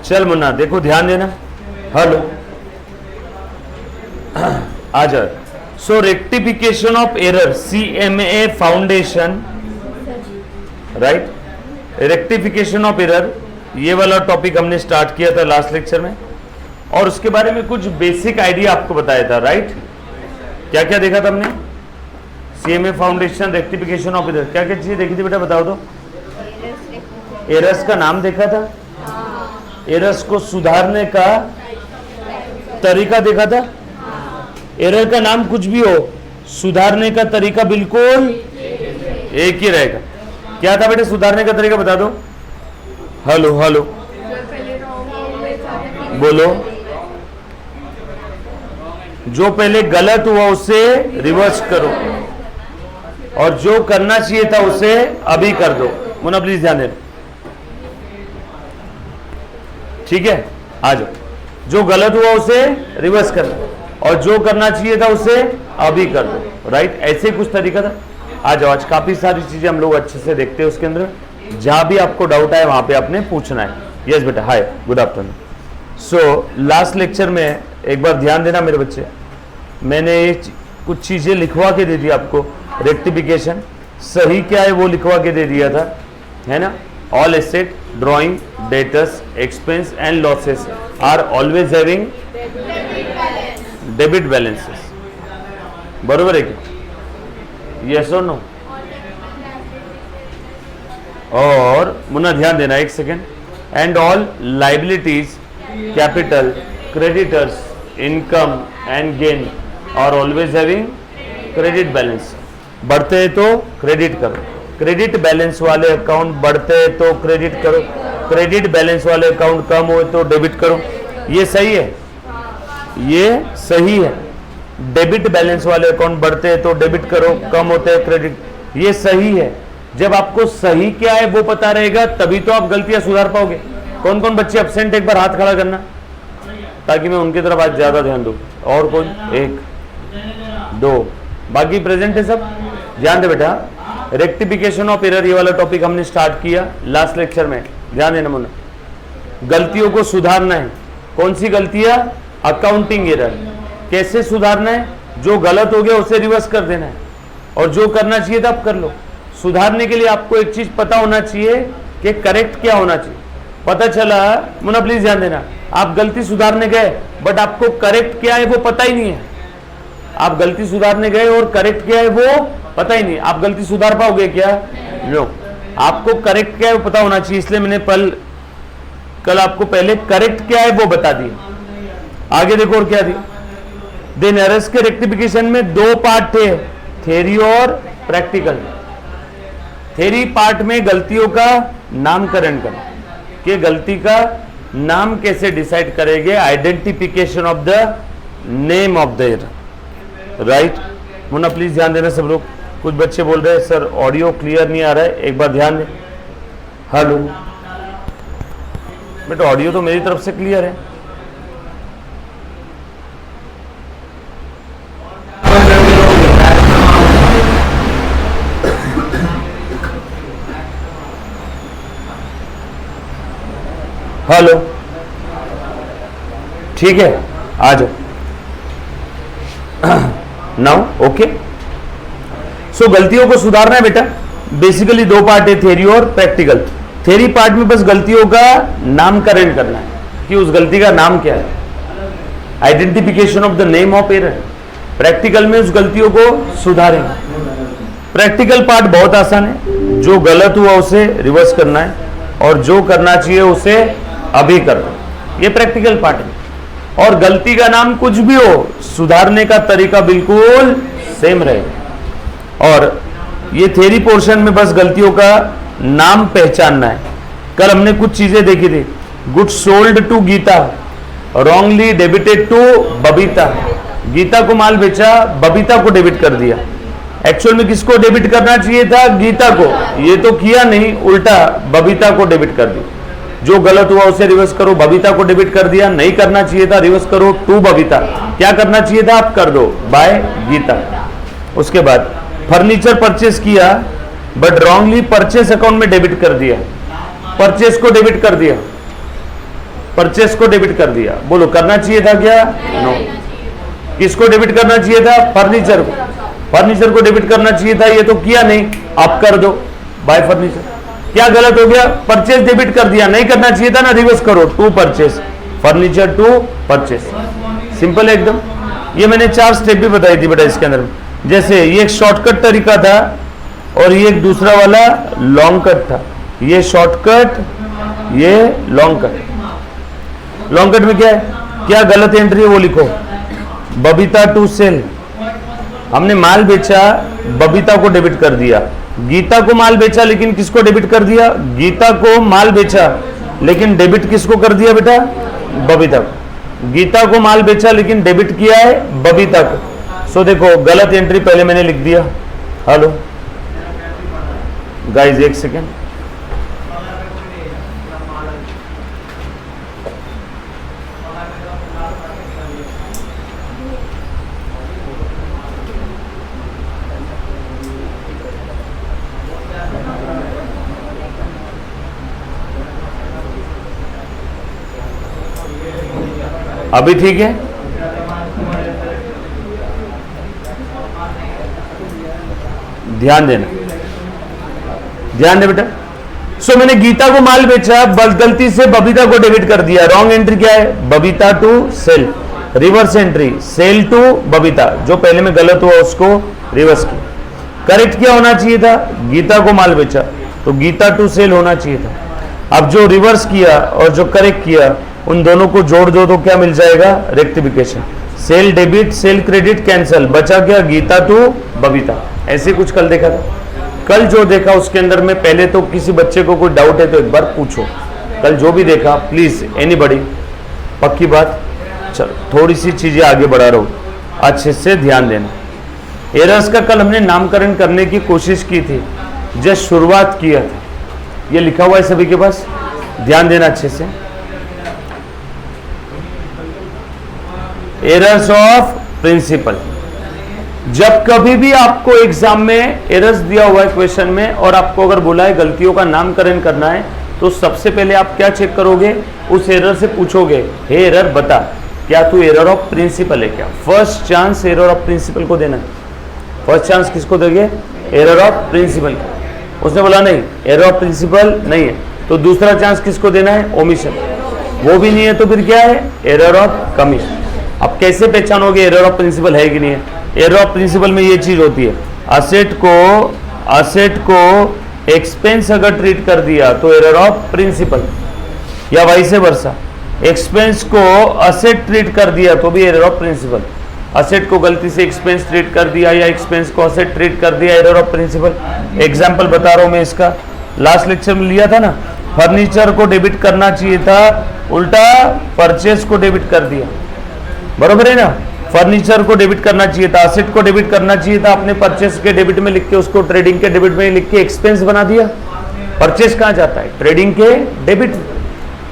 चल मुन्ना देखो ध्यान देना। हेलो आ जाओ। So rectification of error CMA foundation, right. Rectification of error ये वाला टॉपिक हमने स्टार्ट किया था लास्ट लेक्चर में, और उसके बारे में कुछ बेसिक आइडिया आपको बताया था, राइट। क्या क्या देखा था हमने? CMA foundation, rectification of error, क्या क्या चीजें देखी थी बेटा बताओ तो? एरर्स का नाम देखा था, एरर्स को सुधारने का तरीका देखा था। एरर का नाम कुछ भी हो, सुधारने का तरीका बिल्कुल एक ही रहेगा। क्या था बेटे सुधारने का तरीका बता दो? हेलो हेलो बोलो। जो पहले गलत हुआ उसे रिवर्स करो, और जो करना चाहिए था उसे अभी कर दो। मुन्ना प्लीज ध्यान देना, ठीक है। आ जाओ। जो गलत हुआ उसे रिवर्स करना, और जो करना चाहिए था उसे अभी कर दो, राइट। ऐसे कुछ तरीका था। आ जाओ, आज काफी सारी चीजें हम लोग अच्छे से देखते हैं उसके अंदर। जहां भी आपको डाउट आए वहां पे आपने पूछना है। यस बेटा, hi, good afternoon. So last lecture में एक बार ध्यान देना मेरे बच्चे, मैंने कुछ चीजें लिखवा के दे दी आपको। रेक्टिफिकेशन सही क्या है वो लिखवा के दे दिया था, है ना। All asset, drawing, debtors, expense and losses are always having debit balances, बरोबर है क्या? यस और नो? और मुन्ना ध्यान देना एक second. And all liabilities, capital, creditors, income and gain are always having credit balance. बढ़ते हैं तो क्रेडिट करो, क्रेडिट बैलेंस वाले अकाउंट बढ़ते हैं तो क्रेडिट करो, क्रेडिट बैलेंस वाले अकाउंट कम हो तो डेबिट करो। ये सही है, ये सही है। डेबिट बैलेंस वाले अकाउंट बढ़ते हैं तो डेबिट करो, कम होते हैं क्रेडिट, ये सही है। जब आपको सही क्या है वो पता रहेगा तभी तो आप गलतियां सुधार पाओगे। कौन कौन बच्चे एब्सेंट, एक बार हाथ खड़ा करना ताकि मैं उनकी तरफ आज ज्यादा ध्यान दूं। और कौन? एक दो, बाकी प्रेजेंट है सब। ध्यान दे बेटा, रेक्टिफिकेशन ऑफ एरर ये वाला टॉपिक हमने स्टार्ट किया लास्ट लेक्चर में। ध्यान देना मुन्ना, गलतियों को सुधारना है। कौन सी गलतियां? Accounting error. कैसे सुधारना है? जो गलत हो गया उसे रिवर्स कर देना है, और जो करना चाहिए था आप कर लो। सुधारने के लिए आपको एक चीज पता होना चाहिए कि करेक्ट क्या होना चाहिए। पता चला मुन्ना प्लीज ध्यान देना, आप गलती सुधारने गए बट आपको करेक्ट क्या है वो पता ही नहीं है। आप गलती सुधारने गए और करेक्ट क्या है वो पता ही नहीं, आप गलती सुधार पाओगे क्या? नो। आपको करेक्ट क्या है वो पता होना चाहिए, इसलिए मैंने कल आपको पहले करेक्ट क्या है वो बता दिया। आगे देखो और क्या दिया। देन एरर्स के रेक्टिफिकेशन में दो पार्ट थे, थ्योरी और प्रैक्टिकल। थ्योरी पार्ट में गलतियों का नामकरण करना, कि गलती का नाम कैसे डिसाइड करेंगे, identification of the name of the error, right. Munna please ध्यान देना सब लोग। कुछ बच्चे बोल रहे हैं सर ऑडियो क्लियर नहीं आ रहा है, एक बार ध्यान दें। हेलो बेटा, ऑडियो तो मेरी तरफ से क्लियर है। हेलो, ठीक है, आ जाओ। Now okay. सो गलतियों को सुधारना है बेटा। बेसिकली दो पार्ट है, थ्योरी और प्रैक्टिकल। थ्योरी पार्ट में बस गलतियों का नामकरण करना है कि उस गलती का नाम क्या है, identification of the name of error. Practical में उस गलतियों को सुधारेंगे। प्रैक्टिकल पार्ट बहुत आसान है, जो गलत हुआ उसे रिवर्स करना है, और जो करना चाहिए उसे अभी कर दो। ये प्रैक्टिकल पार्ट है। और गलती का नाम कुछ भी हो, सुधारने का तरीका बिल्कुल सेम रहेगा। और ये थ्योरी पोर्शन में बस गलतियों का नाम पहचानना है। कल हमने कुछ चीजें देखी थी। Goods sold to Geeta, wrongly debited to Babita. Geeta को माल बेचा, बबीता को डेबिट कर दिया। एक्चुअल में किसको डेबिट करना चाहिए था? गीता को। ये तो किया नहीं, उल्टा बबीता को डेबिट कर दिया। जो गलत हुआ उसे रिवर्स करो, बबीता को डेबिट कर दिया। नहीं करना चाहिए था, रिवर्स करो टू बबीता। क्या करना चाहिए था आप कर दो, बाय गीता। उसके बाद फर्नीचर परचेस किया बट रॉन्गली परचेस अकाउंट में डेबिट कर दिया, परचेस को डेबिट कर दिया। परचेस को डेबिट कर दिया। बोलो करना चाहिए था क्या? नो। किसको डेबिट करना चाहिए था? फर्नीचर को। फर्नीचर को डेबिट करना चाहिए था, ये तो किया नहीं, आप कर दो बाय फर्नीचर। क्या गलत हो गया? परचेस डेबिट कर दिया, नहीं करना चाहिए था ना, रिवर्स करो, to purchase, furniture to purchase. Simple है एकदम। ये मैंने 4 स्टेप भी बताई थी बेटा इसके अंदर। जैसे ये एक शॉर्टकट तरीका था और ये एक दूसरा वाला लॉन्ग कट था। ये शॉर्टकट, ये लॉन्ग कट। लॉन्ग कट में क्या है? क्या गलत एंट्री है वो लिखो। बबीता टू सेल, हमने माल बेचा, बबीता को डेबिट कर दिया। गीता को माल बेचा लेकिन किसको डेबिट कर दिया? गीता को माल बेचा लेकिन डेबिट किसको कर दिया बेटा? बबीता को। गीता को माल बेचा लेकिन डेबिट किया है बबीता को। सो देखो गलत एंट्री पहले मैंने लिख दिया। हेलो गाइस, एक सेकेंड। अभी ठीक है? ध्यान देना, ध्यान दे बेटा। सो मैंने गीता को माल बेचा, बस गलती से बबीता को डेबिट कर दिया। रॉन्ग एंट्री क्या है? Babita to sale. Reverse entry sale to Babita, जो पहले में गलत हुआ उसको रिवर्स किया। करेक्ट क्या होना चाहिए था? गीता को माल बेचा तो गीता टू सेल होना चाहिए था। अब जो रिवर्स किया और जो करेक्ट किया उन दोनों को जोड़ दो तो क्या मिल जाएगा? Rectification. Sale debit, sale credit cancel, बचा क्या? गीता टू बबीता। ऐसे कुछ कल देखा था। कल जो देखा उसके अंदर में पहले तो किसी बच्चे को कोई डाउट है तो एक बार पूछो। कल जो भी देखा प्लीज एनीबॉडी, पक्की बात। चलो थोड़ी सी चीजें आगे बढ़ा रहा हूं, अच्छे से ध्यान देना। एरर्स का कल हमने नामकरण करने की कोशिश की थी, जस्ट शुरुआत किया था। ये लिखा हुआ है सभी के पास, ध्यान देना अच्छे से। Errors of principle. जब कभी भी आपको एग्जाम में एरर्स दिया हुआ है क्वेश्चन में और आपको अगर बोला है गलतियों का नामकरण करना है तो सबसे पहले आप क्या चेक करोगे? उस एरर से पूछोगे, हे एरर बता, क्या तू एरर ऑफ प्रिंसिपल है क्या? First chance error of principle को देना। फर्स्ट चांस किसको दोगे? Error of principle. उसने बोला नहीं, एरर ऑफ प्रिंसिपल नहीं है, तो दूसरा चांस किसको देना है? ओमिशन। वो भी नहीं है तो फिर क्या है? Error of commission. अब कैसे पहचानोगे एरर ऑफ प्रिंसिपल है कि नहीं है? एरर ऑफ प्रिंसिपल में ये चीज होती है, असेट को एक्सपेंस अगर ट्रीट कर दिया तो एरर ऑफ प्रिंसिपल, या वाइस वर्सा एक्सपेंस को असेट ट्रीट कर दिया तो भी एरर ऑफ प्रिंसिपल। असेट को गलती से एक्सपेंस ट्रीट कर दिया या एक्सपेंस को असेट ट्रीट कर दिया, एरर ऑफ प्रिंसिपल। एग्जाम्पल बता रहा हूं मैं इसका, लास्ट लेक्चर में लिया था ना, फर्नीचर को डेबिट करना चाहिए था, उल्टा परचेस को डेबिट कर दिया। बरोबर है ना? फर्नीचर को डेबिट करना चाहिए था, असेट को डेबिट करना चाहिए था, अपने परचेस के डेबिट में लिख के उसको ट्रेडिंग के डेबिट में लिख के एक्सपेंस बना दिया। परचेस कहां जाता है? ट्रेडिंग के डेबिट।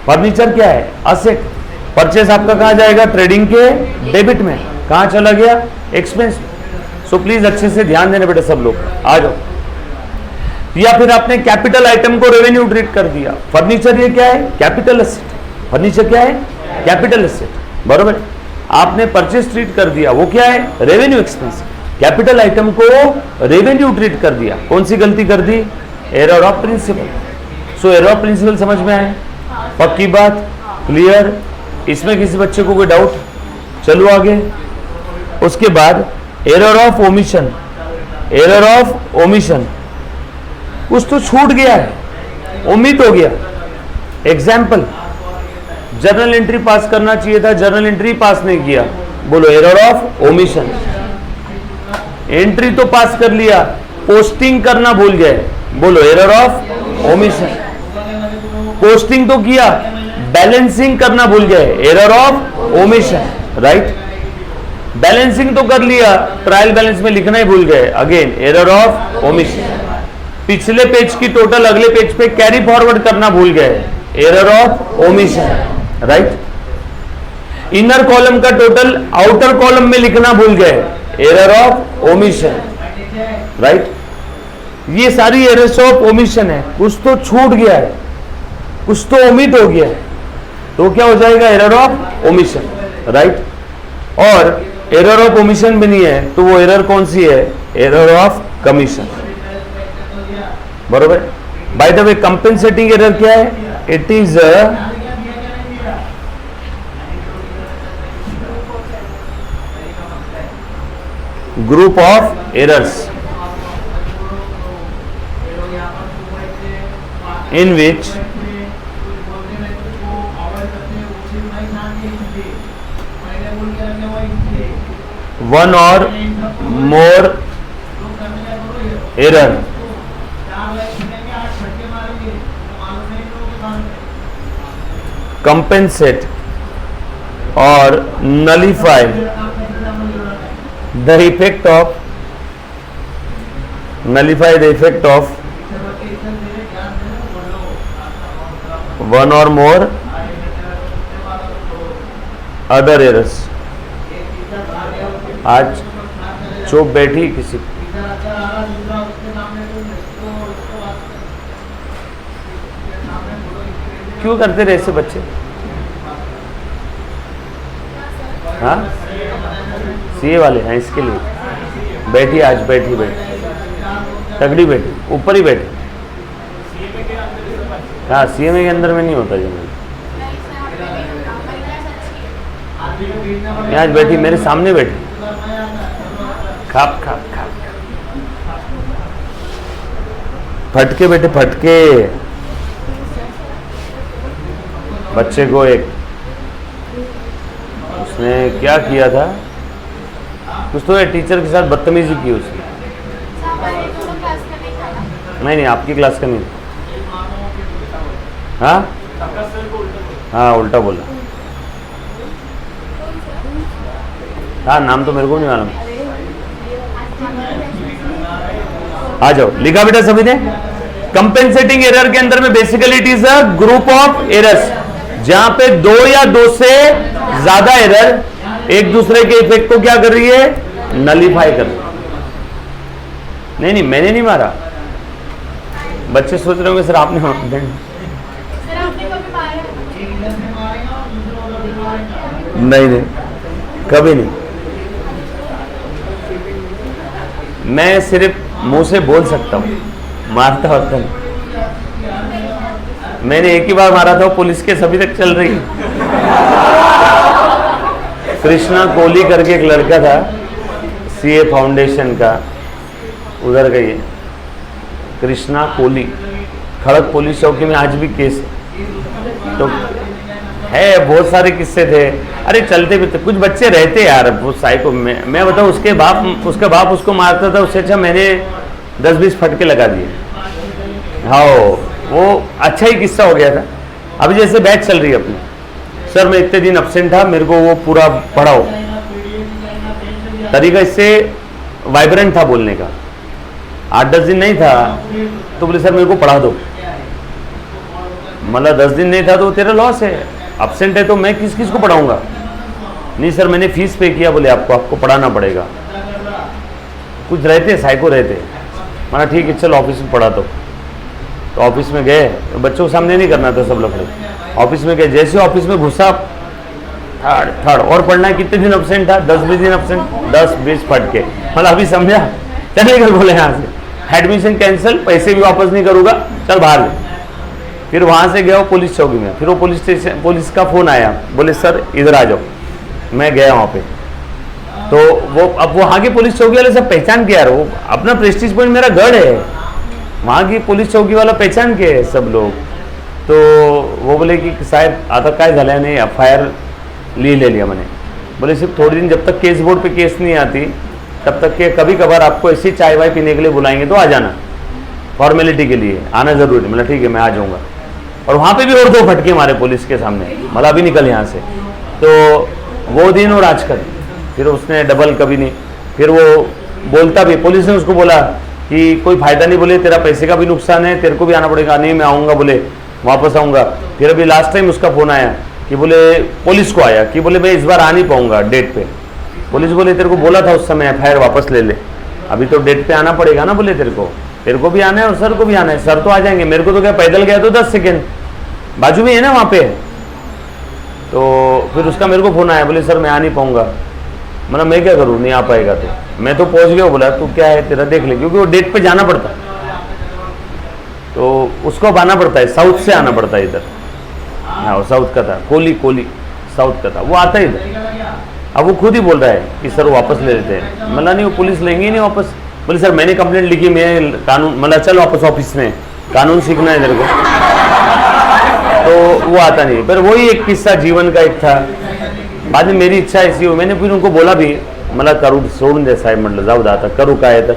फर्नीचर क्या है? असेट। परचेस आपका कहां जाएगा? ट्रेडिंग के डेबिट में। कहां चला गया? एक्सपेंस। सो प्लीज अच्छे से ध्यान देना बेटा सब लोग, आ जाओ। या फिर आपने कैपिटल आइटम को रेवेन्यू ट्रीट कर दिया। फर्नीचर ये क्या है? Capital asset. फर्नीचर क्या है? Capital asset. बरोबर। आपने परचेस ट्रीट कर दिया, वो क्या है? Revenue expense. कैपिटल आइटम को रेवेन्यू ट्रीट कर दिया, कौन सी गलती कर दी? Error of principle. So error of principle समझ में आए? पक्की बात, क्लियर? इसमें किसी बच्चे को कोई डाउट? चलो आगे। उसके बाद error of omission. Error of omission, कुछ तो छूट गया है, ओमिट हो गया। एग्जाम्पल, जर्नल एंट्री पास करना चाहिए था, जर्नल एंट्री पास नहीं किया, बोलो एरर ऑफ ओमिशन। एंट्री तो पास कर लिया, पोस्टिंग करना भूल गए, बोलो एरर ऑफ ओमिशन। पोस्टिंग तो किया, बैलेंसिंग करना भूल गए, error of omission. Right? Balancing तो कर लिया, ट्रायल बैलेंस में लिखना ही भूल गए, अगेन एरर ऑफ ओमिशन। पिछले पेज की टोटल अगले पेज पे कैरी फॉरवर्ड करना भूल गए, error of omission. Right? Inner column का टोटल आउटर कॉलम में लिखना भूल गए, एरर ऑफ ओमिशन। राइट? ये सारी एरर्स ऑफ ओमिशन है, कुछ तो छूट गया है, कुछ तो ओमिट हो गया है। तो क्या हो जाएगा, एरर ऑफ ओमिशन, राइट। और एरर ऑफ ओमिशन भी नहीं है तो वो एरर कौन सी है, एरर ऑफ कमीशन, बरोबर। By the way compensating error क्या है, it is group of errors in which one or more error compensate or nullify the effect of one or more other errors। आज चुप बैठी किसी, क्यों करते रहे ऐसे बच्चे, हाँ सीए वाले हैं इसके लिए। बैठी आज, बैठी तगड़ी बैठी, ऊपर ही बैठी। हाँ सीएमए के अंदर में नहीं होता जनरल। आज बैठी मेरे सामने बैठी, खाप खाप खाप फटके बैठे, फटके। बच्चे को एक उसने क्या किया था, कुछ तो टीचर के साथ बदतमीजी की उसने। नहीं आपकी क्लास का नहीं। हाँ उल्टा बोला। हाँ नाम तो मेरे को नहीं मालूम। आ जाओ, लिखा बेटा सभी ने। कंपेंसेटिंग एरर के अंदर में basically it is a group of errors, जहां पे दो या दो से ज्यादा एरर एक दूसरे के इफेक्ट को क्या कर रही है, नलीफाई कर रही है। नहीं मैंने नहीं मारा। बच्चे सोच रहे होंगे सर आपने नहीं कभी नहीं। मैं सिर्फ मुंह से बोल सकता हूं, मारता होता नहीं। मैंने एक ही बार मारा था, पुलिस केस अभी तक चल रही है। कृष्णा कोहली करके एक लड़का था, सीए फाउंडेशन का, उधर का ये कृष्णा कोहली, खड़क पुलिस चौकी में आज भी केस है। तो है बहुत सारे किस्से थे, अरे चलते भी थे। कुछ बच्चे रहते यार वो साइको। मैं बताऊँ, उसका बाप उसको मारता था, उससे अच्छा मैंने 10-20 फटके लगा दिए। हाँ वो अच्छा ही किस्सा हो गया था। अभी जैसे बैच चल रही है अपनी, सर मैं इतने दिन एब्सेंट था, मेरे को वो पूरा पढ़ाओ। तरीका इससे वाइब्रेंट था बोलने का। 8-10 दिन नहीं था तो बोले सर मेरे को पढ़ा दो। मतलब 10 दिन नहीं था तो तेरा लॉस है, एब्सेंट है तो मैं किस को पढ़ाऊंगा। नहीं सर मैंने फीस पे किया, बोले आपको पढ़ाना पड़ेगा। कुछ रहते साइको रहते। माना ठीक है चल ऑफिस में पढ़ा दो। तो ऑफिस में गए, तो बच्चों के सामने नहीं करना था सब लोग। ऑफिस में गए, जैसे ऑफिस में घुसा, थर्ड और पढ़ना है। कितने दिन एब्सेंट था, 10-20 दिन एब्सेंट, 10-20 फटके। मतलब अभी समझा, चलेगा बोले यहाँ से एडमिशन कैंसिल, पैसे भी वापस नहीं करूँगा, चल बाहर। फिर वहाँ से गया वो पुलिस चौकी में, फिर वो पुलिस का फ़ोन आया, बोले सर इधर आ जाओ। मैं गया वहाँ पे, तो वो अब वहाँ की पुलिस चौकी वाले सब पहचान के, यार वो अपना प्रेस्टीज पॉइंट मेरा गढ़ है, वहाँ की पुलिस चौकी वाला पहचान के है सब लोग। तो वो बोले कि साहब आता काय झाला नहीं, FIR ले लिया मैंने। बोले सिर्फ थोड़ी दिन, जब तक केस बोर्ड पे केस नहीं आती तब तक के कभी कभार आपको ऐसी चाय वाय पीने के लिए बुलाएंगे तो आ जाना, फॉर्मेलिटी के लिए आना जरूरी। मतलब ठीक है मैं आ जाऊँगा। और वहाँ पे भी और 2 फटके मारे पुलिस के सामने, मतलब अभी निकल यहाँ से। तो वो दिन और आज का, फिर उसने डबल कभी नहीं। फिर वो बोलता भी, पुलिस ने उसको बोला कि कोई फायदा नहीं, बोले तेरा पैसे का भी नुकसान है, तेरे को भी आना पड़ेगा। नहीं मैं आऊँगा, बोले वापस आऊँगा। फिर अभी लास्ट टाइम उसका फ़ोन आया कि बोले पुलिस को आया कि बोले मैं इस बार आ नहीं पाऊँगा डेट पे। पुलिस बोले तेरे को बोला था उस समय FIR वापस ले ले, अभी तो डेट पे आना पड़ेगा ना। बोले तेरे को भी आना है और सर को भी आना है। सर तो आ जाएंगे, मेरे को तो क्या पैदल गया तो 10 सेकेंड, बाजू में है ना वहाँ पे। तो फिर उसका मेरे को फ़ोन आया, बोले सर मैं आ नहीं पाऊँगा। मतलब मैं क्या करूँ, नहीं आ पाएगा तो। मैं तो पहुँच गया, बोला तू क्या है तेरा देख ले, क्योंकि वो डेट पे जाना पड़ता, तो उसको अब आना पड़ता है, साउथ से आना पड़ता है इधर। हाँ वो साउथ का था, कोली साउथ का था, वो आता है इधर। अब वो खुद ही बोल रहा है कि सर वापस ले लेते हैं। मतलब नहीं, वो पुलिस लेंगे ही नहीं वापस। बोले सर मैंने कंप्लेंट लिखी, मैं कानून, मतलब चल वापस ऑफिस में, कानून सीखना है मेरे को। तो वो आता नहीं। पर वही एक किस्सा जीवन का एक था। बाद में मेरी इच्छा ऐसी हो, मैंने फिर उनको बोला भी, मतलब करूँ सोडून दे साहेब, मतलब जाऊ दाता करूँ काय तर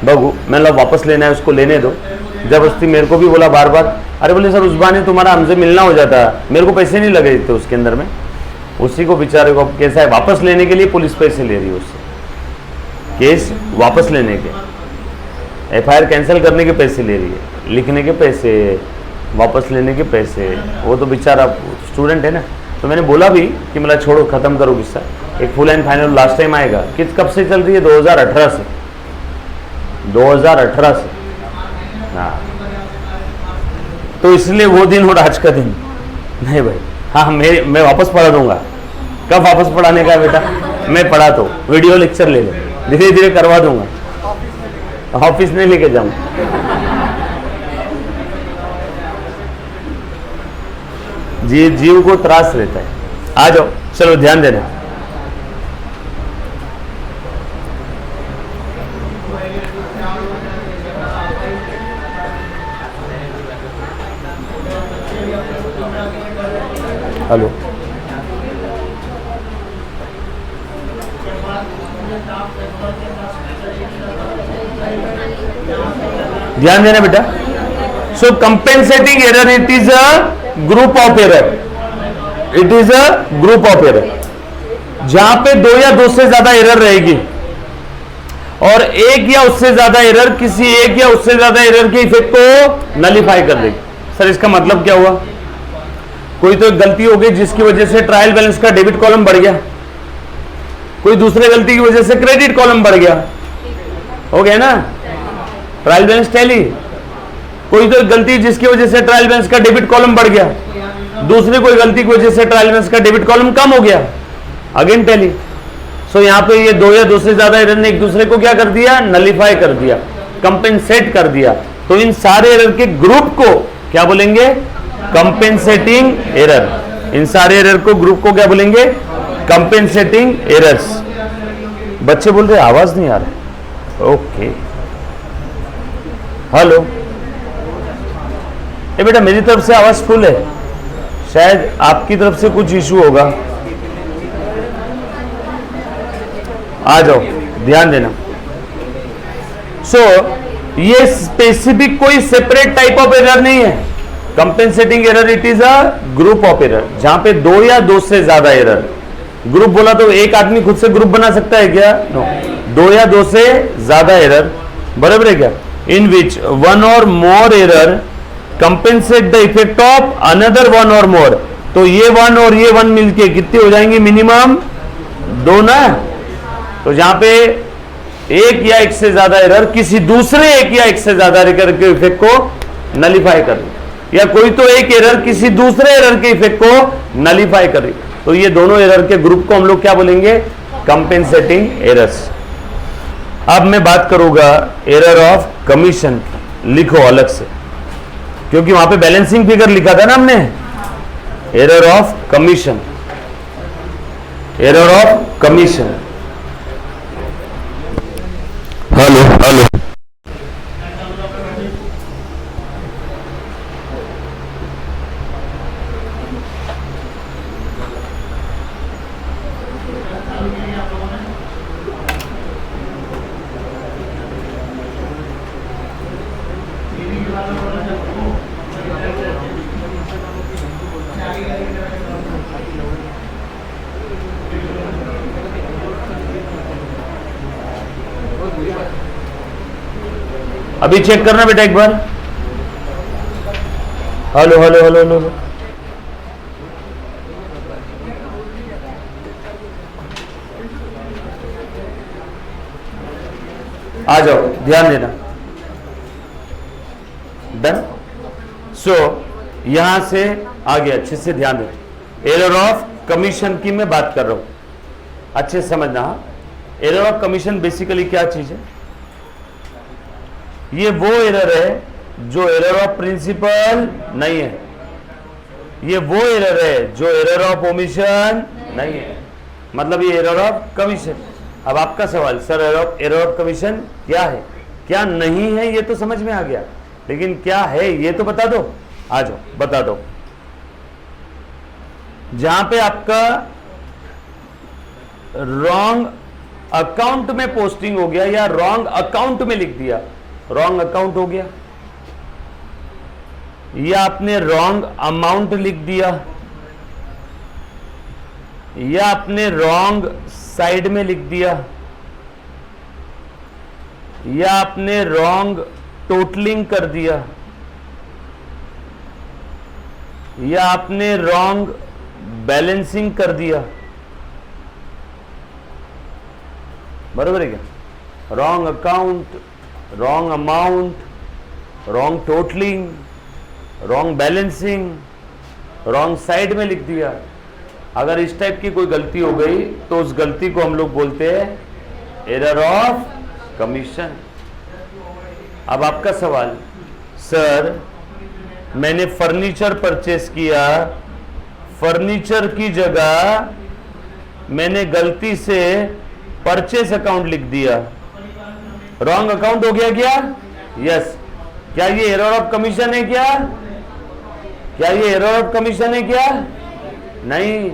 बघू, मतलब वापस लेना है उसको लेने दो। जबरदस्ती मेरे को भी बोला बार बार। अरे बोले सर उस बहाने तुम्हारा हमसे मिलना हो जाता, मेरे को पैसे नहीं लगे थे उसके अंदर में। उसी को बेचारे को कैसा है, वापस लेने के लिए पुलिस पैसे ले रही है उससे, केस वापस लेने के, FIR कैंसिल करने के पैसे ले रही है, लिखने के पैसे, वापस लेने के पैसे। वो तो बेचारा स्टूडेंट है ना। तो मैंने बोला भी कि मतलब छोड़ो, ख़त्म करो किस्सा, एक full and final last time आएगा। कि कब से चल रही है, 2018 से, 2018 से। हाँ तो इसलिए वो दिन और आज का दिन नहीं भाई। हाँ मैं वापस पढ़ा दूंगा। कब वापस पढ़ाने का है बेटा, मैं पढ़ा तो वीडियो लेक्चर ले लो, धीरे धीरे करवा दूंगा, ऑफिस नहीं लेके जाऊंगा। जीव को त्रास रहता है। आ जाओ, चलो ध्यान देना। हेलो, ध्यान देना बेटा। So compensating error, it is a group of error, it is a group of error, जहां पे दो या दो से ज्यादा एरर रहेगी और एक या उससे ज्यादा एरर किसी एक या उससे ज्यादा एरर के इफेक्ट को नलीफाई कर देगी। सर इसका मतलब क्या हुआ, कोई तो एक गलती हो गई जिसकी वजह से ट्रायल बैलेंस का डेबिट कॉलम बढ़ गया, कोई दूसरे गलती की वजह से क्रेडिट कॉलम बढ़ गया, हो गया ना, ट्रायल बैलेंस टैली। कोई तो गलती जिसकी वजह से ट्रायल बैलेंस का डेबिट कॉलम बढ़ गया, दूसरी कोई गलती की वजह से ट्रायल बैलेंस का डेबिट कॉलम कम हो गया, अगेन टैली। सो यहां पे ये दो या दो से ज्यादा एरर ने एक दूसरे को क्या कर दिया, नलीफाई कर दिया, कंपेंसेट कर दिया। तो इन सारे एरर के ग्रुप को क्या बोलेंगे, कंपेंसेटिंग एरर। इन सारे एरर को ग्रुप को क्या बोलेंगे, कंपेंसेटिंग एरर्स। बच्चे बोल रहे आवाज नहीं आ रहा, ओके। हेलो, ये बेटा मेरी तरफ से आवाज फुल है, शायद आपकी तरफ से कुछ इशू होगा। आ जाओ, ध्यान देना। सो ये स्पेसिफिक कोई सेपरेट टाइप ऑफ एरर नहीं है। Compensating error it is a group of error, जहां पे दो या दो से ज्यादा एरर। ग्रुप बोला तो एक आदमी खुद से ग्रुप बना सकता है क्या, नो। दो या दो से ज्यादा एरर, बराबर है क्या, इन which one or more error compensate the effect of another one or more. तो ये वन और ये वन मिलके कितनी हो जाएंगी, मिनिमम दो ना। तो जहां पे एक या एक से ज्यादा एरर किसी दूसरे एक या एक से ज्यादा एरर के इफेक्ट को नलीफाई कर रही, या कोई तो एक एरर किसी दूसरे एरर के इफेक्ट को नलीफाई कर रही, तो ये दोनों एरर के ग्रुप को हम लोग क्या बोलेंगे, कंपेंसेटिंग एरर्स। अब मैं बात करूंगा एरर ऑफ कमीशन, लिखो अलग से, क्योंकि वहां पे बैलेंसिंग फिगर लिखा था ना हमने। Error of commission, error of commission. Hello hello, अभी चेक करना बेटा एक बार। हेलो हेलो हेलो हेलो, आ जाओ, ध्यान देना। डन। सो यहां से आगे अच्छे से ध्यान दे। एरर ऑफ कमीशन की मैं बात कर रहा हूं, अच्छे से समझना। एरर ऑफ कमीशन बेसिकली क्या चीज है? ये वो एरर है जो एरर ऑफ प्रिंसिपल नहीं है, ये वो एरर है जो एरर ऑफ ओमिशन नहीं है, मतलब ये एरर ऑफ कमीशन। अब आपका सवाल, सर एरर ऑफ कमीशन क्या है, क्या नहीं है, ये तो समझ में आ गया, लेकिन क्या है ये तो बता दो। आ जाओ बता दो। जहां पे आपका रॉन्ग अकाउंट में पोस्टिंग हो गया या रॉन्ग अकाउंट में लिख दिया, रॉन्ग अकाउंट हो गया, या आपने रॉन्ग अमाउंट लिख दिया, या आपने रॉन्ग साइड में लिख दिया, या आपने रॉन्ग टोटलिंग कर दिया, या आपने रॉन्ग बैलेंसिंग कर दिया, बरोबर है क्या? Wrong account, wrong amount, wrong totalling, wrong balancing, wrong side में लिख दिया। अगर इस टाइप की कोई गलती हो गई तो उस गलती को हम लोग बोलते हैं एरर ऑफ कमीशन। अब आपका सवाल, सर मैंने फर्नीचर परचेस किया, फर्नीचर की जगह मैंने गलती से परचेस अकाउंट लिख दिया, रॉन्ग अकाउंट हो गया क्या? यस। क्या ये एरर ऑफ कमीशन है क्या? क्या ये एरर ऑफ कमीशन है क्या? नहीं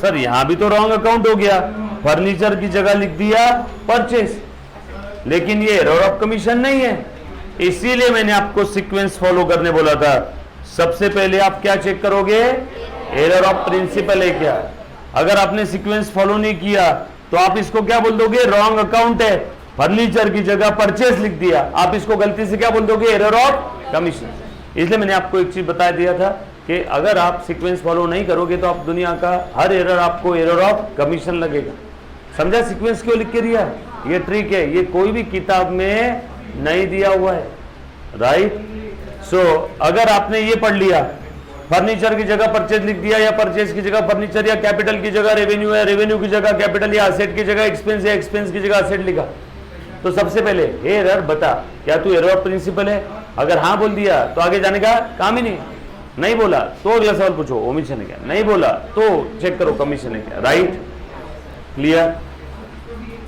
सर, यहां भी तो रॉन्ग अकाउंट हो गया, फर्नीचर की जगह लिख दिया परचेस, लेकिन ये एरर ऑफ कमीशन नहीं है। इसीलिए मैंने आपको सीक्वेंस फॉलो करने बोला था। सबसे पहले आप क्या चेक करोगे? एरर ऑफ प्रिंसिपल है क्या। अगर आपने सीक्वेंस फॉलो नहीं किया तो आप इसको क्या बोल दोगे? रॉन्ग अकाउंट है, फर्नीचर की जगह परचेस लिख दिया, आप इसको गलती से क्या बोल दोगे? Error of commission. इसलिए मैंने आपको एक चीज बता दिया था कि अगर आप सीक्वेंस फॉलो नहीं करोगे तो आप दुनिया का हर एरर आपको एरर ऑफ कमीशन लगेगा। समझा सीक्वेंस क्यों लिख के दिया? ये ट्रिक है, ये कोई भी किताब में नहीं दिया हुआ है, राइट। सो अगर आपने ये पढ़ लिया, फर्नीचर की जगह परचेज लिख दिया, या परचेज की जगह फर्नीचर, या कैपिटल की जगह रेवेन्यू है, रेवेन्यू की जगह कैपिटल, या असेट की जगह एक्सपेंस, या एक्सपेंस की जगह असेट लिखा, तो सबसे पहले हे एरर बता, क्या तू एरर ऑफ प्रिंसिपल है? अगर हाँ बोल दिया तो आगे जाने का काम ही नहीं। नहीं बोला तो अगला सवाल पूछो ओमिशन है क्या, नहीं बोला तो चेक करो कमीशन है क्या, right. Clear.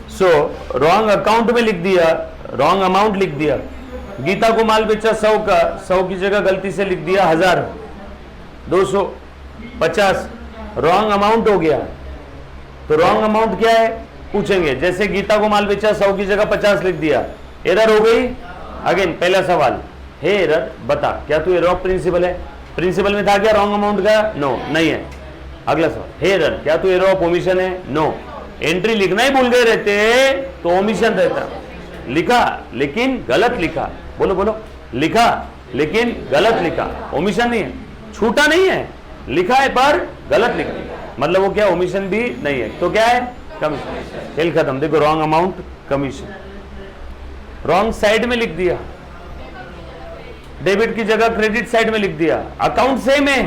So wrong account में लिख दिया, रॉन्ग अमाउंट लिख दिया। गीता को माल बेचा 100 का, 100 की जगह गलती से लिख दिया 1000, 250, रॉन्ग अमाउंट हो गया। तो रॉन्ग अमाउंट क्या है पूछेंगे, जैसे गीता को माल बेचा 100 की जगह 50 लिख दिया, एरर हो गई। अगेन पहला सवाल, हे एरर बता, क्या तू एरर ऑफ प्रिंसिपल है? प्रिंसिपल में था क्या रॉन्ग अमाउंट का? नो, नहीं है। अगला सवाल, हे एरर क्या तू एरर ऑफ ओमिशन है? नो। एंट्री लिखना ही भूल गए रहते तो ओमिशन रहता, लिखा लेकिन गलत लिखा। बोलो बोलो, लिखा लेकिन गलत लिखा, ओमिशन नहीं है, छूटा नहीं है, लिखा है पर गलत लिखा, मतलब वो क्या ओमिशन भी नहीं है, तो क्या है कमीशन। खेल खत्म। देखो wrong amount commission, wrong side में लिख दिया, डेबिट की जगह क्रेडिट साइड में लिख दिया, अकाउंट सेम है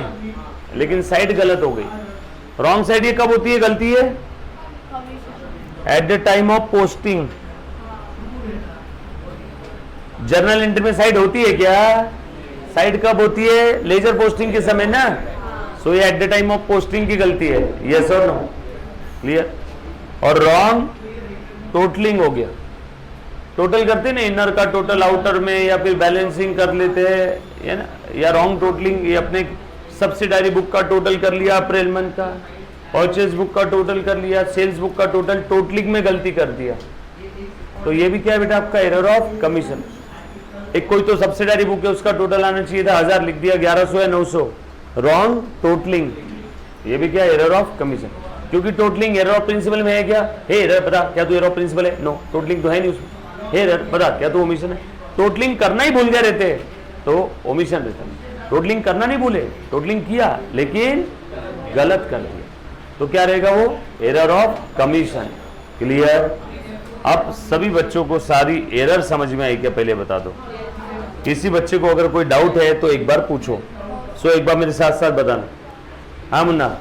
लेकिन साइड गलत हो गई। रॉन्ग साइड ये कब होती है गलती है? At the time of posting. Journal entry में साइड होती है क्या? साइड कब होती है? लेजर पोस्टिंग के समय ना। सो ये at the time of posting की गलती है, यस और नो। क्लियर। और रॉन्ग टोटलिंग हो गया, टोटल करते ना इनर का टोटल आउटर में, या फिर बैलेंसिंग कर लेते हैं ना, या रॉन्ग टोटलिंग, ये अपने सब्सिडारी बुक का टोटल कर लिया अप्रैल मंथ का, परचेज बुक का टोटल कर लिया, सेल्स बुक का टोटल, टोटलिंग में गलती कर दिया, तो ये भी क्या है बेटा आपका एरर ऑफ कमीशन। एक कोई तो सब्सिडारी बुक है उसका टोटल आना चाहिए था 1000, लिख दिया 1100 या 900, रॉन्ग टोटलिंग, ये भी क्या एरर ऑफ कमीशन। क्योंकि टोटलिंग एरर ऑफ प्रिंसिपल में है क्या? हे एरर बता क्या तू एरर ऑफ प्रिंसिपल है? नो, टोटलिंग तो है नहीं उसमें। हे एरर बता क्या तू ओमिशन है? टोटलिंग करना ही भूल गए रहते तो ओमिशन रहता। टोटलिंग करना नहीं भूले, टोटलिंग किया लेकिन गलत कर दिया, तो क्या रहेगा वो? Error of commission. क्लियर। अब सभी बच्चों को सारी एरर समझ में आई क्या? पहले बता दो। किसी बच्चे को अगर कोई डाउट है तो एक बार पूछो। सो एक बार मेरे साथ साथ बताना। हाँ मुन्ना,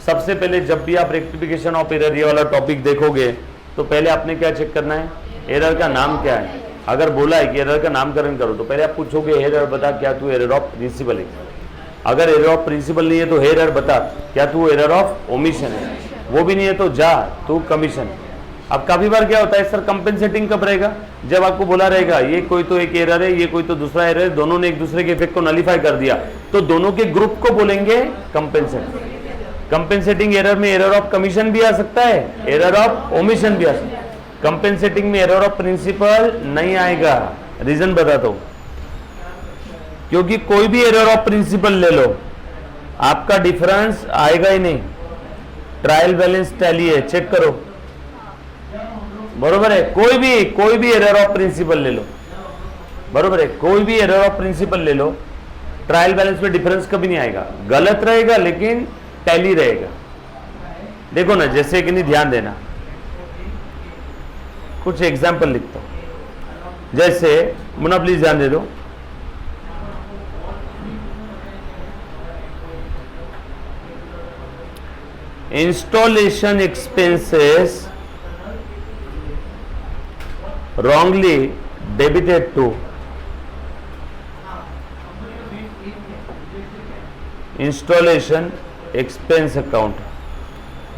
सबसे पहले जब भी आप रेक्टिफिकेशन ऑफ एरर ये वाला टॉपिक देखोगे तो पहले आपने क्या चेक करना है, एरर का नाम क्या है। अगर बोला है कि एरर का नामकरण करो तो पहले आप पूछोगे एरर बता क्या तू एरर ऑफ प्रिंसिपल है। अगर एरर ऑफ प्रिंसिपल नहीं है तो एरर बता क्या तू एरर ऑफ ओमिशन है। वो भी नहीं है तो जा तू कमीशन। अब काफी बार क्या होता है सर कंपेंसेटिंग कब रहेगा, जब आपको बोला रहेगा ये कोई तो एक एरर है ये कोई तो दूसरा एरर है, दोनों ने एक दूसरे के इफेक्ट को नलीफाई कर दिया तो दोनों के ग्रुप को बोलेंगे कंपेंसेट। कंपेंसेटिंग एरर में एरर ऑफ कमीशन भी आ सकता है, एरर ऑफ ओमिशन भी आ सकता है। कंपेंसेटिंग में एरर ऑफ प्रिंसिपल नहीं आएगा। रीजन बताता हूं, क्योंकि कोई भी एरर ऑफ प्रिंसिपल ले लो आपका डिफरेंस आएगा ही नहीं। ट्रायल बैलेंस टैली है, चेक करो, बरोबर है। कोई भी एरर ऑफ प्रिंसिपल ले लो, बरोबर है, कोई भी एरर ऑफ प्रिंसिपल ले लो, ट्रायल बैलेंस में डिफरेंस कभी नहीं आएगा। गलत रहेगा लेकिन टैली रहेगा। देखो ना, जैसे कि नहीं, ध्यान देना, कुछ एग्जाम्पल लिखता हूं। जैसे मुन्ना प्लीज ध्यान दे दो, installation expenses wrongly debited to installation expense account.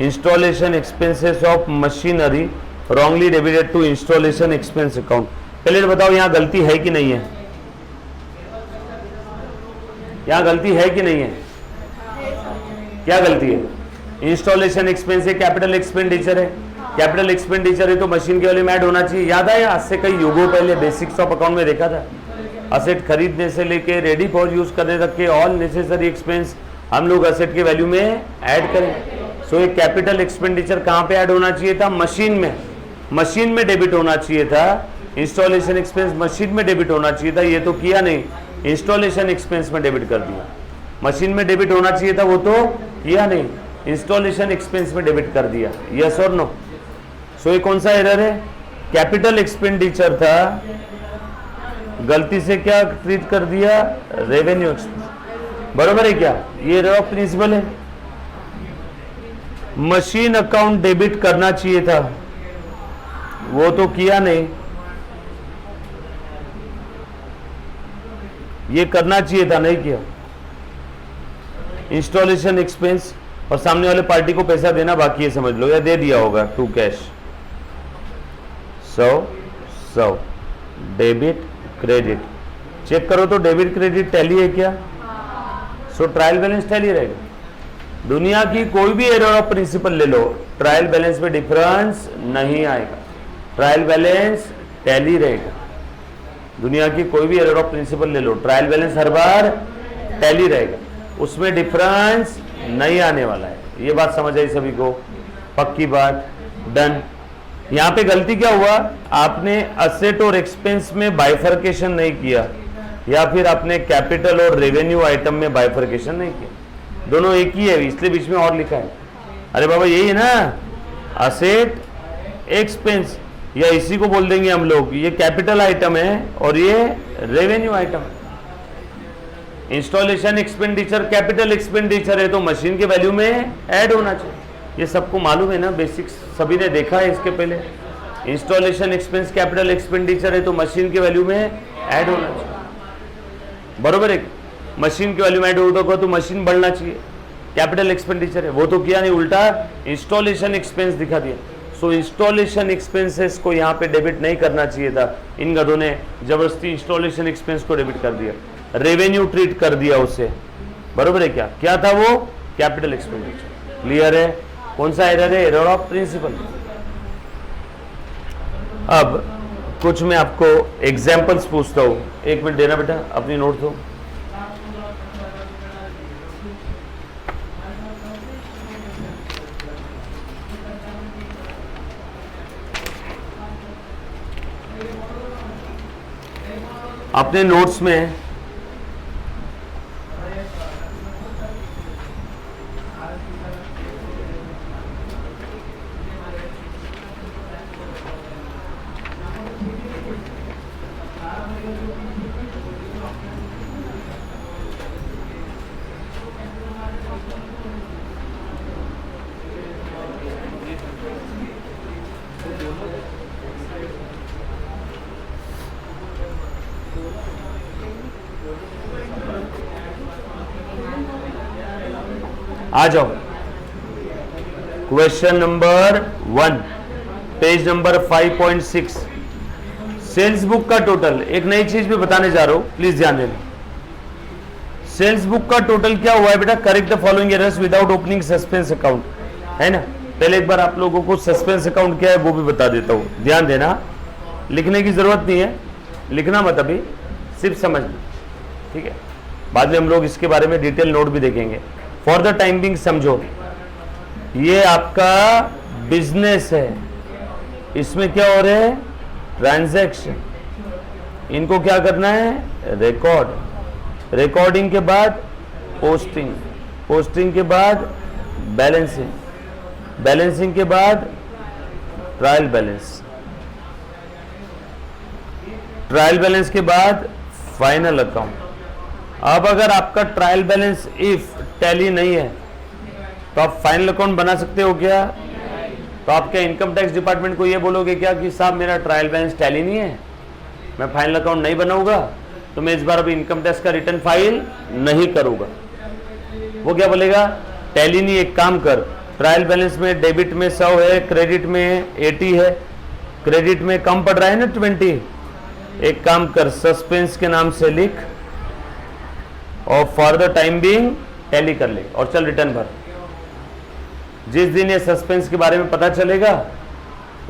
Installation expenses of machinery wrongly debited to installation expense account. पहले तो बताओ यहां गलती है कि नहीं है, यहां गलती है कि नहीं है, क्या गलती है। इंस्टॉलेशन एक्सपेंस है, कैपिटल एक्सपेंडिचर है, कैपिटल एक्सपेंडिचर है तो मशीन के वैल्यू में ऐड होना चाहिए। याद है, आज से कई युगों पहले बेसिक्स ऑफ अकाउंट में देखा था, असेट खरीदने से लेके रेडी फॉर यूज करने तक के ऑल नेसेसरी एक्सपेंस हम लोग असेट के वैल्यू में ऐड करें। सो ये कैपिटल एक्सपेंडिचर कहां पे ऐड होना चाहिए था, मशीन में डेबिट होना चाहिए था। इंस्टॉलेशन एक्सपेंस मशीन में डेबिट होना चाहिए था, ये तो किया नहीं, इंस्टॉलेशन एक्सपेंस में डेबिट कर दिया। मशीन में डेबिट होना चाहिए था, वो तो किया नहीं, इंस्टॉलेशन एक्सपेंस में डेबिट कर दिया। यस और नो। सो ये कौन सा एरर है, कैपिटल एक्सपेंडिचर था, गलती से क्या ट्रीट कर दिया, रेवेन्यू एक्सपेंस। बरोबर है क्या, ये एरर ऑफ प्रिंसिपल है। मशीन अकाउंट डेबिट करना चाहिए था, वो तो किया नहीं, ये करना चाहिए था, नहीं किया। इंस्टॉलेशन एक्सपेंस और सामने वाले पार्टी को पैसा देना बाकी है, समझ लो, या दे दिया होगा to cash. 100 debit credit, check करो तो डेबिट क्रेडिट टैली है क्या। सो ट्रायल बैलेंस टैली रहेगा। दुनिया की कोई भी एरर ऑफ प्रिंसिपल ले लो, ट्रायल बैलेंस में डिफरेंस नहीं आएगा, ट्रायल बैलेंस टैली रहेगा। दुनिया की कोई भी एरर ऑफ प्रिंसिपल ले लो, ट्रायल बैलेंस हर बार टैली रहेगा, उसमें डिफरेंस नहीं आने वाला है। ये बात समझ आई सभी को, पक्की बात, डन। यहां पे गलती क्या हुआ, आपने असेट और एक्सपेंस में बाइफर्केशन नहीं किया, या फिर आपने कैपिटल और रेवेन्यू आइटम में बाइफर्केशन नहीं किया। दोनों एक ही है, इसलिए बीच में और लिखा है। अरे बाबा यही है ना, असेट एक्सपेंस, या इसी को बोल देंगे हम लोग, ये कैपिटल आइटम है और ये रेवेन्यू आइटम है। इंस्टॉलेशन एक्सपेंडिचर कैपिटल एक्सपेंडिचर है तो मशीन के वैल्यू में ऐड होना चाहिए। ये सबको मालूम है ना, बेसिक्स सभी ने देखा है इसके पहले। इंस्टॉलेशन एक्सपेंस कैपिटल एक्सपेंडिचर है तो मशीन के वैल्यू में ऐड होना चाहिए, बरोबर है। मशीन के वैल्यू में ऐड होगा तो मशीन बढ़ना चाहिए, कैपिटल एक्सपेंडिचर है, वो तो किया नहीं, उल्टा इंस्टॉलेशन एक्सपेंस दिखा दिया। सो इंस्टॉलेशन एक्सपेंसेस को यहाँ पे डेबिट नहीं करना चाहिए था, इन गधों ने जबरदस्ती इंस्टॉलेशन एक्सपेंस को डेबिट कर दिया, रेवेन्यू ट्रीट कर दिया उसे, बरोबर है क्या। क्या था वो, कैपिटल एक्सपेंडिचर। क्लियर है, कौन सा एरर है, एरर ऑफ प्रिंसिपल। अब कुछ मैं आपको एग्जांपल्स पूछता हूं, एक मिनट देना बेटा, अपनी नोट दो। अपने नोट्स में आ जाओ, question number 1, page number 5.6। Sales book का टोटल, एक नई चीज भी बताने जा रहा हूं, प्लीज ध्यान देना। सेल्स बुक का टोटल क्या हुआ है बेटा? Correct the following errors without opening suspense account, है ना। पहले एक बार आप लोगों को सस्पेंस अकाउंट क्या है वो भी बता देता हूं, ध्यान देना। लिखने की जरूरत नहीं है, लिखना मत अभी, सिर्फ समझना, ठीक है। बाद में हम लोग इसके बारे में डिटेल नोट भी देखेंगे। फॉर द टाइम बिंग समझो, ये आपका बिजनेस है, इसमें क्या हो रहा है? ट्रांजैक्शन। इनको क्या करना है? रिकॉर्ड। रिकॉर्डिंग के बाद पोस्टिंग, पोस्टिंग के बाद बैलेंसिंग, बैलेंसिंग के बाद ट्रायल बैलेंस, ट्रायल बैलेंस के बाद फाइनल अकाउंट। अब अगर आपका ट्रायल बैलेंस इफ टैली नहीं है तो आप फाइनल अकाउंट बना सकते हो क्या? तो आप क्या इनकम टैक्स डिपार्टमेंट को ये बोलोगे क्या कि साहब मेरा ट्रायल बैलेंस टैली नहीं है, मैं फाइनल अकाउंट नहीं बनाऊंगा, तो मैं इस बार अभी इनकम टैक्स का रिटर्न फाइल नहीं करूंगा? वो क्या बोलेगा? टैली नहीं, एक काम कर, ट्रायल बैलेंस में डेबिट में 100 है, क्रेडिट में 80 है, क्रेडिट में कम पड़ रहा है ना 20, एक काम कर, सस्पेंस के नाम से लिख और for the time being tally कर ले और चल रिटर्न भर। जिस दिन ये सस्पेंस के बारे में पता चलेगा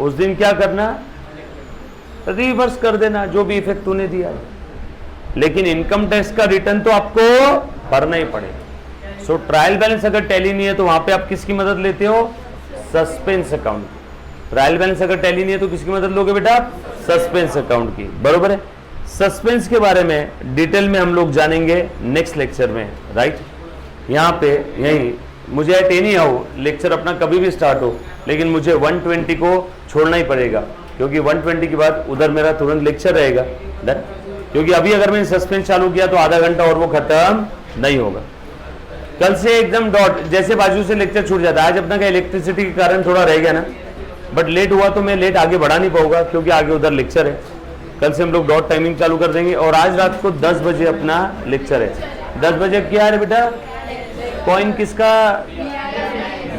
उस दिन क्या करना? रिवर्स कर देना जो भी इफेक्ट तूने दिया है, लेकिन इनकम टैक्स का रिटर्न तो आपको भरना ही पड़ेगा। सो ट्रायल बैलेंस अगर टैली नहीं है तो वहां पे आप किसकी मदद लेते हो? Suspense account. ट्रायल बैलेंस अगर टैली नहीं है तो किसकी मदद लोगे बेटा? सस्पेंस अकाउंट की, बरोबर है। सस्पेंस के बारे में डिटेल में हम लोग जानेंगे नेक्स्ट लेक्चर में, राइट। यहाँ पे यही मुझे एट एनी हाउ लेक्चर अपना कभी भी स्टार्ट हो, लेकिन मुझे 120 को छोड़ना ही पड़ेगा, क्योंकि 120 के बाद उधर मेरा तुरंत लेक्चर रहेगा डन। क्योंकि अभी अगर मैंने सस्पेंस चालू किया तो आधा घंटा और वो खत्म नहीं होगा। कल से एकदम डॉट, जैसे बाजू से लेक्चर छूट जाता है। आज अपना क्या इलेक्ट्रिसिटी के कारण थोड़ा रह गया ना, बट लेट हुआ तो मैं लेट आगे बढ़ा नहीं पाऊंगा क्योंकि आगे उधर लेक्चर है। कल से हम लोग डॉट टाइमिंग चालू कर देंगे और आज रात को 10 बजे अपना लेक्चर है। 10 बजे क्या है बेटा? कॉइन किसका?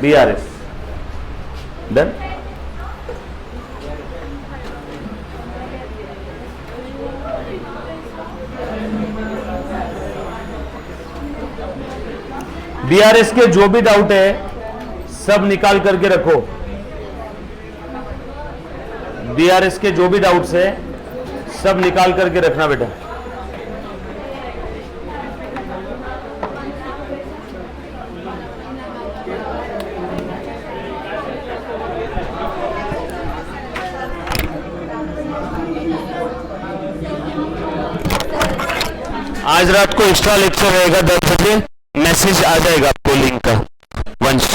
BRS, done. BRS के जो भी डाउट है सब निकाल करके रखो। BRS के जो भी डाउट्स है सब निकाल करके रखना बेटा। आज रात को एक्स्ट्रा लेक्चर रहेगा 10 बजे, मैसेज आ जाएगा आपको लिंक का वंश।